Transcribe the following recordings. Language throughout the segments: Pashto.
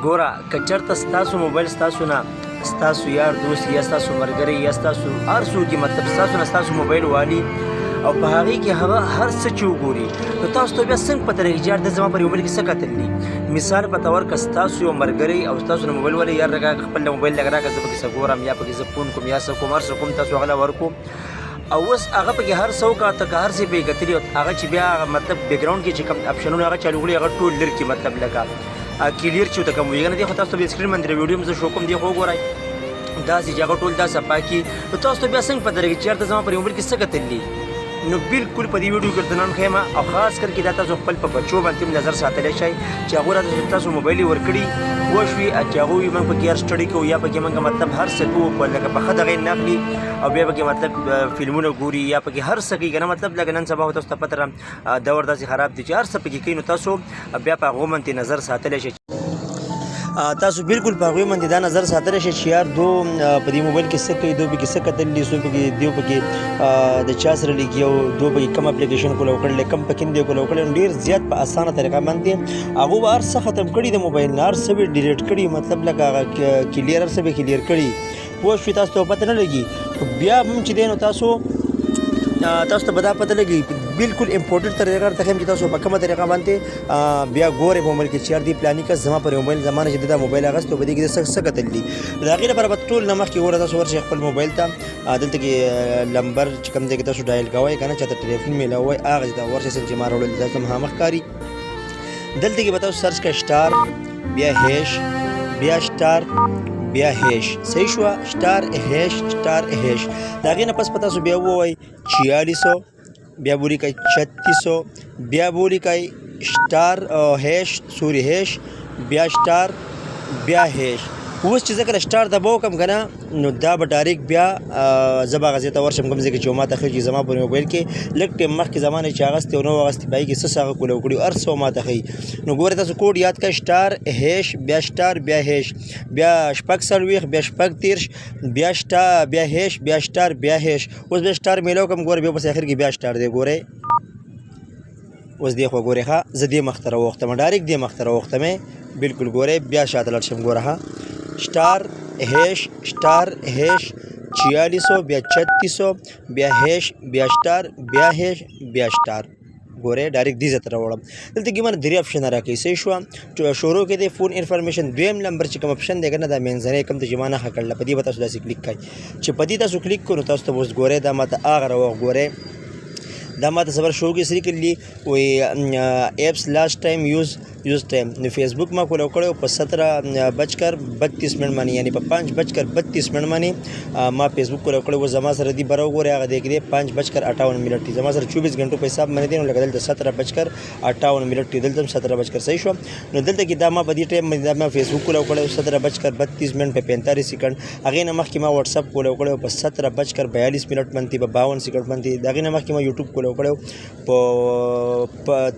ګوره که چېرته ستاسو موبایل ستاسو نه ستاسو یار دوست یا ستاسو ملګری یا ستاسو هر څوک مطلب ستاسو نه ستاسو موبایل والي او په هغې کې هغه هر څه چې وګوري نو تاسو ته بیا څنګه پته لګي چې یار ده زما پر موبایل کې څه کتل دي. مثال په طور که ستاسو یو ملګری او ستاسو نه موبایل والی یار راکړه خپل موبایل لږ راکړه زه پکې څه ګورم یا پکې زه فون کوم یا څه کوم هر څه کوم تاسو هغه ورکوم او اوس هغه پکې هر څه وکاته که هر څه پې کتلي هغه چې بیا مطلب بیکګراونډ کې چې کوم اپشنونه هغه چالو کړي هغه ټول لرې کړي مطلب لکه کلیر چې ورته کوم وي کنه دی خو تاسو ته به سکرین باندې ویډیو هم زه شو کوم دی خو وګورئ داسې چې هغه ټول دا صفا کړي نو تاسو ته بیا څنګه پته لګي چې چېرته زما پر موبایل کې څه کتلي. نو بالکل په دې ویډیو کې درته نن ښیم او خاص کر کې دا تاسو خپل په بچو باندې هم نظر ساتلی شئ چې هغوی راته تاسو موبایل یې ورکړي پوه شوي چې هغوی موږ پکې هر سټډي کوو یا پکې موږ مطلب هر څه کوو لکه په ښه دغې نه اخلي او بیا پکې مطلب فلمونه ګوري یا پکې هر څه کوي که نه مطلب لکه نن سبا تاسو ته پته دور داسې خراب دی چې هر څه پکې کوي نو تاسو بیا په هغو باندې نظر ساتلی شئ. تاسو بالکل په هغوی باندې دا نظر ساتلی شئ چې یار دو په دې موبایل کې څه کوي دو پکې څه کتلي څو پکې دیو پکې د چا سره لګي او دو پکې کم اپلیکیشن کولو کړلی کم پکې نه دی کولو کړی نو ډېر زیات په اسانه طریقه باندې هغو به هر څه ختم کړي د موبایل نه هر څه به ډیلیټ کړي مطلب لکه هغه کلیر هر څه به کلیر کړي پوه شوي تاسو ته پته نه لګي بیا هم چې دی نو تاسو ته به دا پته لګي بالکل امپورټنټ طریقه درته ښیم چې تاسو په کومه طریقه باندې بیا ګورئ په موبایل کې چې یار دې فلاني کس زما پر موبایل زما نه چې دا موبایل اخیستی په دې کې څه کتل دي د هغې لپاره به ټول نه مخکې ګوره تاسو ورشئ خپل موبایل ته دلته کې نمبر چې کوم ځای کې تاسو ډایل کوئ که نه چاته ټلیفون میلاوئ هغه ځای ته ورشئ څنګه چې ما راوړل دلته مخامخ ښکاري دلته کې به تاسو سرچ کړئ سټار بیا هیش بیا سټار بیا هیش صحیح شوه سټار هیش سټار هیش د هغې نه پس به تاسو بیا ووایئ 4600 بیا بولی کئی 3600 بیا بولی کئی سٹار هیش سوری هیش بیا سٹار بیا هیش اوس چې زه کله سټار دباو کړم که نه نو دا به ډایرکټ بیا زه به هغه ځای ته ورشم کوم ځای کې چې ما ته ښیي چې زما په موبایل کې لږ ټایم مخکې زما نه چې اخیستی او نه و اخیستی په هغې کې څه څه هغه کولو کړي هر څه ما ته ښیي نو ګورئ تاسو کوډ یاد کړئ سټار هیش بیا سټار بیا هیش بیا شپږ څلوېښت بیا شپږ دېرش بیا سټار بیا هیش بیا سټار بیا هیش اوس بیا سټار میلاو کړم ګورئ بیا پس اخر کې بیا سټار دی ګورئ اوس دې خوا ګورئ ښه زه دې مخ ته راوختم ډایرکټ دې مخ ته راوختم بالکل ګورئ بیا شاته لاړ شم ګوره ښه سٹار هیش بیا 3600 بیا هیش بیا سٹار بیا هیش بیا سٹار ګورئ ډایرکټ دې ځای ته راوړم دلته کې مانه درې اپشنه راکوي صحیح شوه شروع کې دی فون انفارمیشن دویم نمبر چې کوم اپشن دی که نه دا منځنی کوم ته چې ما نښه کړله په دې به تاسو داسې کلیک کوئ چې په دې تاسو کلیک کړو نو تاسو ته اوس ګورئ دا ماته هغه راوغ ګورئ دا ماته صبر شروع کې سری کړي وایي ایپس لاست ټایم یوز ټایم نو فیسبوک ما کولو کړی په 17:32 باندې یعنی په 5:32 باندې ما فیسبوک کولو کړی و زما سره دی بره وګورئ هغه دی کې 5:58 دی زما سره 24 غنټو په حساب باندې دی نو لکه دلته 17:58 دی دلته 17:00 صحیح شو نو دلته کې دا ما په دې ټایم باندې دا ما فیسبوک کولو کړی 17:32 په 45 سکند هغې نه مخکې ما واتساپ کولو کړی په 17:42 باندې په 52 سکند باندې د هغې نه مخکې ما یوټیوب کولو کړی په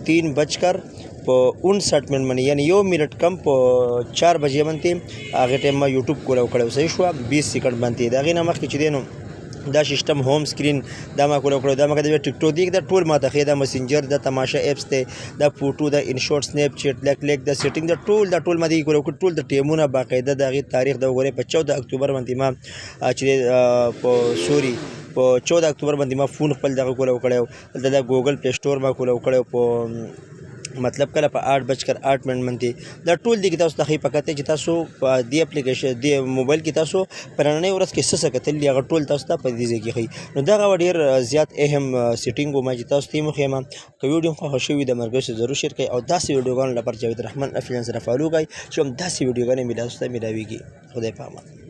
3:59 باندې یعنی 1 منټ کم په 4 بجې باندې هغې ټایم ما یوټیوب کولو کړی صحیح شوه 20 سکند باندې د هغې نه مخکې چې دی نو دا سیسټم ہوم سکرین دا ما کولو کړی دا ما د ټیک ټاک دی دا ټول ما ته ښیي دا مسنجر دا تماشا ایپس دی دا فوټو دا انشورټ سنیپ چیټ لیک دا سیټینګ دا ټول ما دې کولو کړي ټول د ټایمونه باقاعده د هغې تاریخ د وګورئ په 14 اکتوبر باندې ما چې په 14 اکتوبر باندې ما فون خپل دغه کولو کړی دلته دا ګوګل پلی سټور ما کولو کړی په مطلب کله په 8:08 باندې دا ټول دی کې تاسو ته ښیي په کته چې تاسو په دې اپلیکیشن دې موبایل کې تاسو په نننۍ ورځ کې څه کتلي هغه ټول تاسو ته په دې ځای کې ښیي نو دغه ډېر زیات اهم سیټینګ و ما چې تاسو ته یې وښیم که ویډیو خوښه شوي د ملګرو سره ضرور شیر کړئ او داسې ویډیوګانو لپاره جاوید رحمان افیلیان سره فالو کړئ چې همداسې ویډیوګانې مې تاسو ته میلاویږي خدای په امان